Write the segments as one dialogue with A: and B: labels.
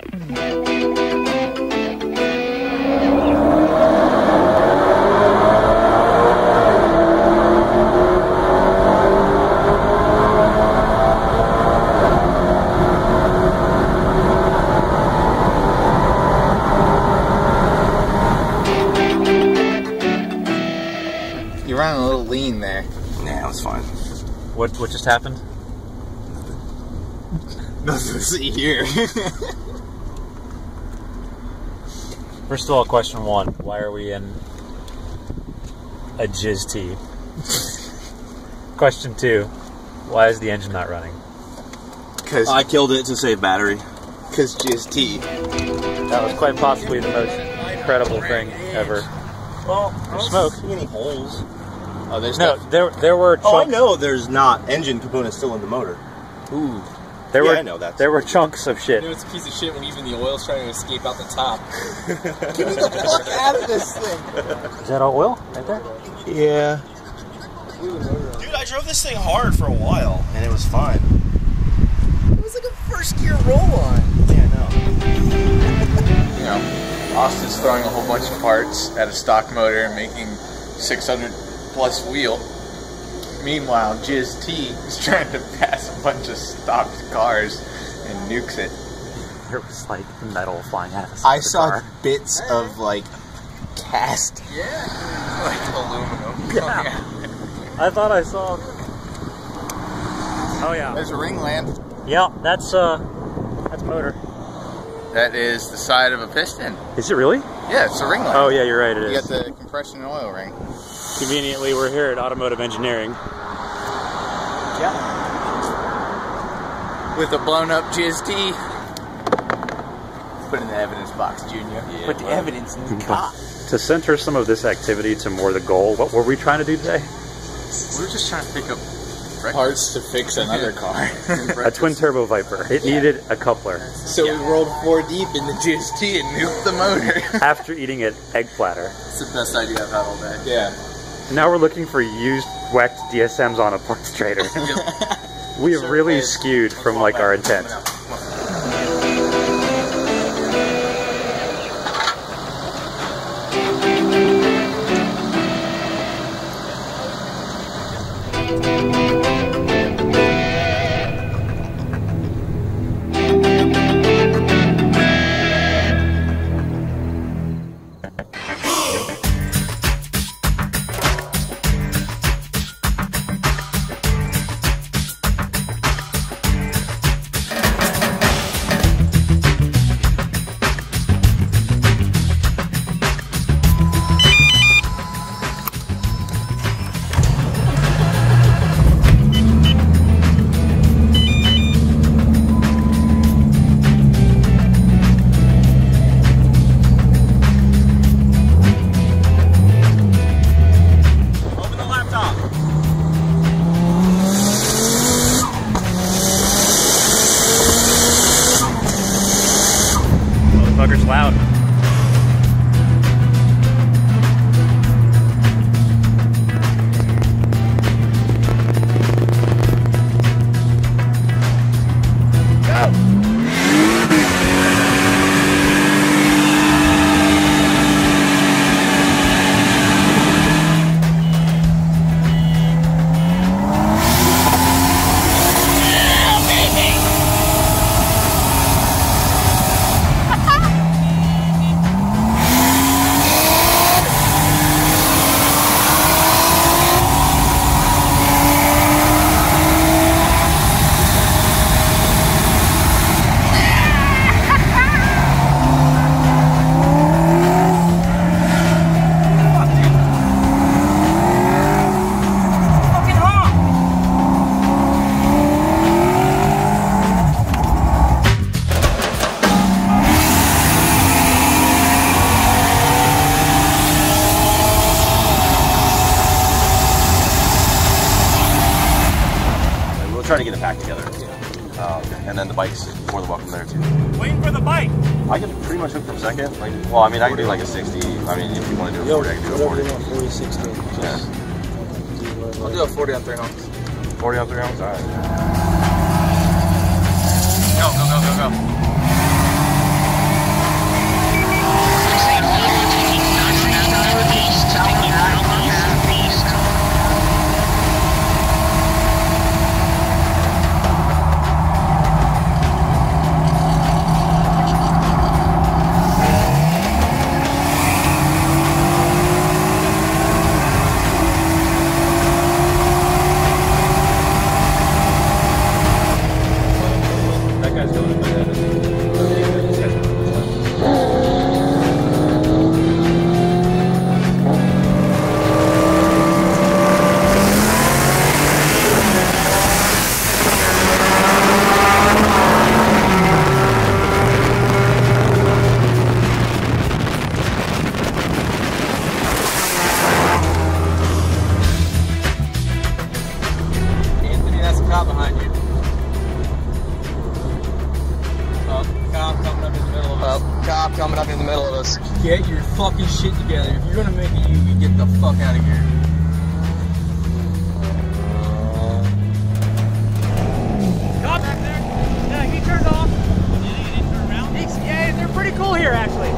A: You ran a little lean there.
B: Nah, it was fine.
C: What just happened?
A: Nothing to see here.
C: First of all, question one: why are we in a jizz tee? Question two: why is the engine not running?
A: Because
B: I killed it to save battery.
A: Because GST.
C: That was quite possibly the most incredible thing ever.
B: Well,
C: There's smoke.
B: See any holes?
A: Oh, there's
C: No, there were chunks.
B: Oh, I know there's not engine components still in the motor.
A: Ooh.
B: I know that.
C: There were chunks of shit.
D: You know, it's a piece of shit when even the oil's trying to escape out the top.
A: Get me the fuck out of this thing.
C: Is that all oil right there?
B: Yeah. Dude, I drove this thing hard for a while, and it was fine.
A: It was like a first gear roll-on.
B: Yeah, I know.
A: You know, Austin's throwing a whole bunch of parts at a stock motor and making 600 plus wheel. Meanwhile, Jizz T is trying to pass a bunch of stocked cars and nukes it.
C: There was like metal flying out of the side
A: I
C: of the
A: saw
C: car.
A: bits of like cast.
D: Yeah. Like aluminum.
C: Yeah. I thought I saw. Oh yeah.
A: There's a ring lamp.
C: Yeah, that's motor.
A: That is the side of a piston.
C: Is it really?
A: Yeah, it's a ring lamp.
C: Oh yeah, you're right. It
A: You
C: is.
A: got the compression and oil ring.
C: Conveniently, we're here at Automotive Engineering.
A: Yeah. With a blown up Jizz T. Put in the evidence box, Junior. Yeah, put the evidence in the car.
C: To center some of this activity to more the goal, what were we trying to do today?
A: We were just trying to pick up parts to fix another car.
C: A twin turbo Viper. It needed a coupler.
A: So we rolled 4 deep in the Jizz T and nuked the motor.
C: After eating it egg platter.
A: It's the best idea I've had all day. Yeah.
C: Now we're looking for used whacked DSMs on a parts trader. We have really skewed from like our intent. Motherfucker's loud.
B: Try to get it packed together. And then the bike's more than welcome there too.
C: Waiting for the bike.
B: I can pretty much hook from second. Like, well, I mean, I can do like a 60. I mean, if you want to do a 40, I can do a 40.
D: 40, 60.
B: Yeah.
D: I'll do a 40 on 3 homes.
B: 40 on 3 homes? Alright.
A: Go, go, go, go, go.
B: cop coming up in the middle of us.
D: Get your fucking shit together. If you're gonna make a U, you get the fuck out of here.
E: Cop back there. Yeah, he turned off. He didn't turn around? Yeah, they're pretty cool here, actually.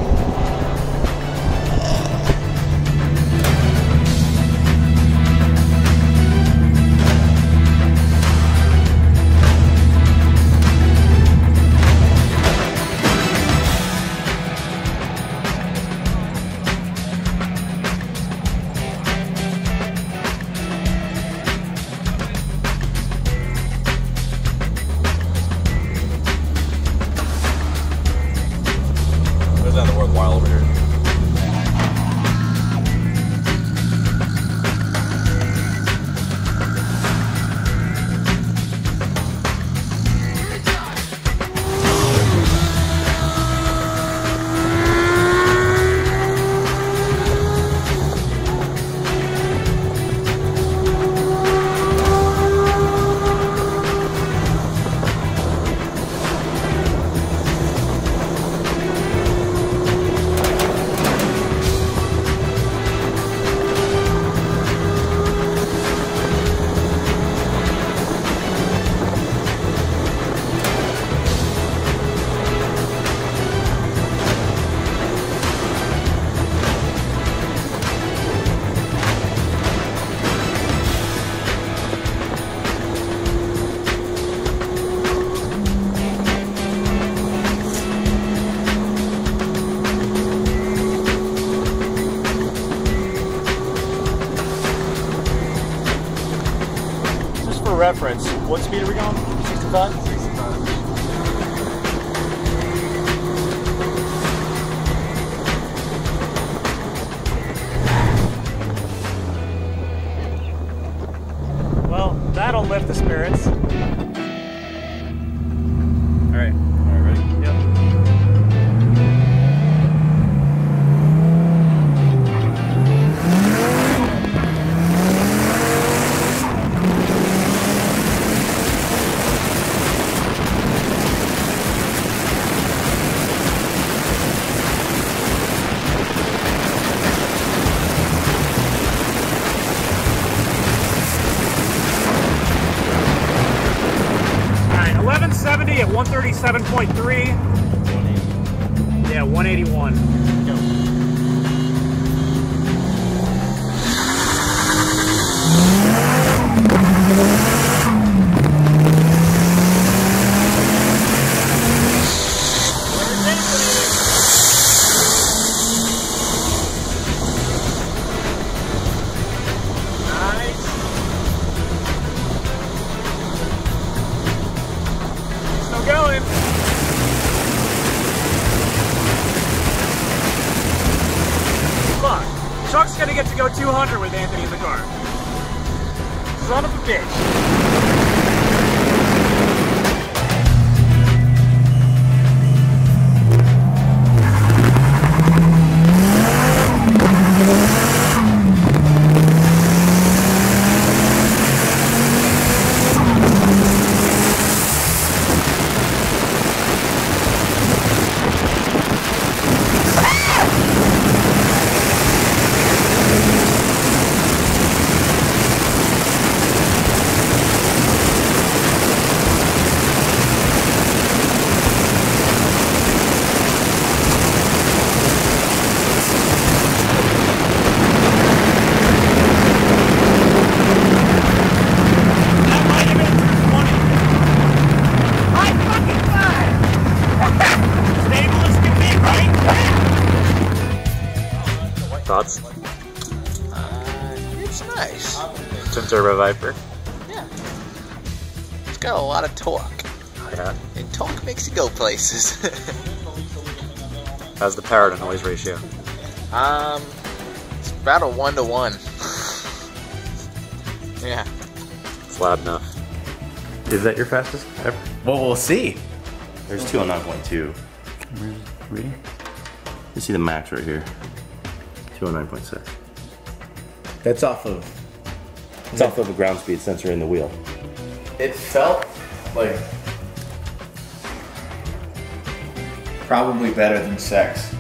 F: Reference. What speed are we going? 65?
E: 65. Well, that'll lift the spirits. All right, ready? Yep. At 137.3. Yeah, 181. Go. Going. Look, Chuck's gonna get to go 200 with Anthony in the car. Son of a bitch.
C: Thoughts?
A: It's nice.
C: Twin Turbo Viper.
A: Yeah. It's got a lot of torque.
C: Oh, yeah.
A: And torque makes you go places.
C: How's the power to noise ratio?
A: It's about a 1-to-1. Yeah.
C: It's loud enough. Is that your fastest ever?
B: Well, we'll see. There's 209.2.
C: Reading?
B: You see the max right here. 209.6. That's off of. It's off of a ground speed sensor in the wheel.
A: It felt like probably better than sex.